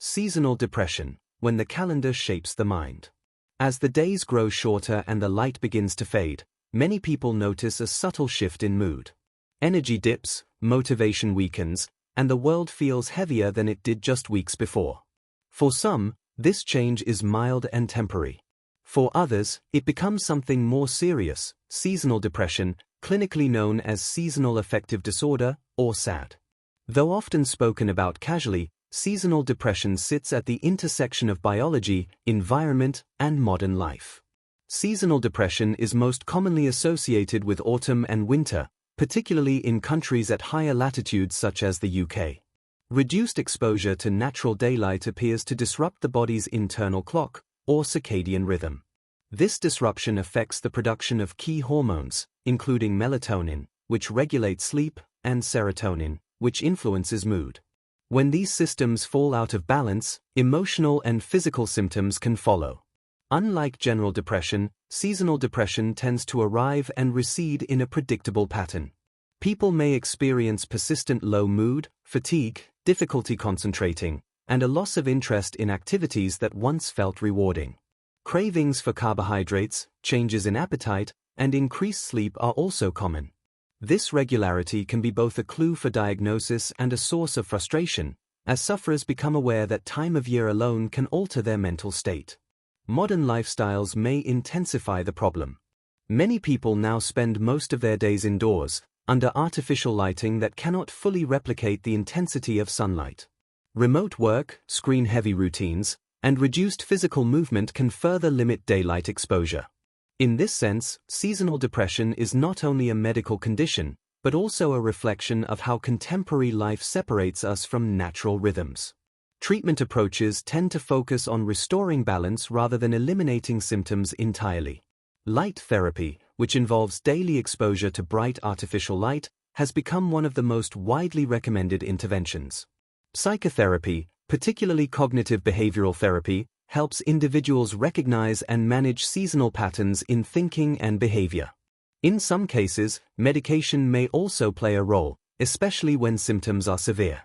seasonal depression, when the calendar shapes the mind. As the days grow shorter and the light begins to fade, many people notice a subtle shift in mood. Energy dips, motivation weakens, and the world feels heavier than it did just weeks before. For some, this change is mild and temporary. For others, it becomes something more serious, seasonal depression, clinically known as seasonal affective disorder, or SAD. Though often spoken about casually, seasonal depression sits at the intersection of biology, environment, and modern life. Seasonal depression is most commonly associated with autumn and winter, particularly in countries at higher latitudes such as the UK. Reduced exposure to natural daylight appears to disrupt the body's internal clock, or circadian rhythm. This disruption affects the production of key hormones, including melatonin, which regulates sleep, and serotonin, which influences mood. When these systems fall out of balance, emotional and physical symptoms can follow. Unlike general depression, seasonal depression tends to arrive and recede in a predictable pattern. People may experience persistent low mood, fatigue, difficulty concentrating, and a loss of interest in activities that once felt rewarding. Cravings for carbohydrates, changes in appetite, and increased sleep are also common. This regularity can be both a clue for diagnosis and a source of frustration, as sufferers become aware that time of year alone can alter their mental state. Modern lifestyles may intensify the problem. Many people now spend most of their days indoors, under artificial lighting that cannot fully replicate the intensity of sunlight. Remote work, screen-heavy routines, and reduced physical movement can further limit daylight exposure. In this sense, seasonal depression is not only a medical condition, but also a reflection of how contemporary life separates us from natural rhythms. Treatment approaches tend to focus on restoring balance rather than eliminating symptoms entirely. Light therapy, which involves daily exposure to bright artificial light, has become one of the most widely recommended interventions. Psychotherapy, particularly cognitive behavioral therapy, helps individuals recognize and manage seasonal patterns in thinking and behavior. In some cases, medication may also play a role, especially when symptoms are severe.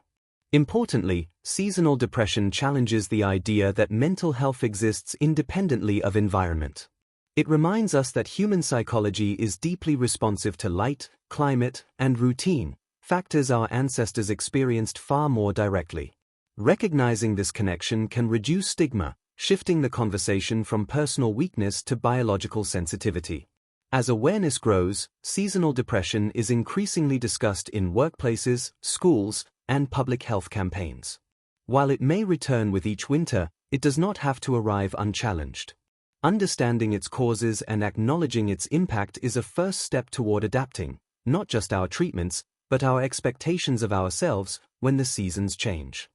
Importantly, seasonal depression challenges the idea that mental health exists independently of environment. It reminds us that human psychology is deeply responsive to light, climate, and routine, factors our ancestors experienced far more directly. Recognizing this connection can reduce stigma, shifting the conversation from personal weakness to biological sensitivity. As awareness grows, seasonal depression is increasingly discussed in workplaces, schools, and public health campaigns. While it may return with each winter, it does not have to arrive unchallenged. Understanding its causes and acknowledging its impact is a first step toward adapting, not just our treatments, but our expectations of ourselves when the seasons change.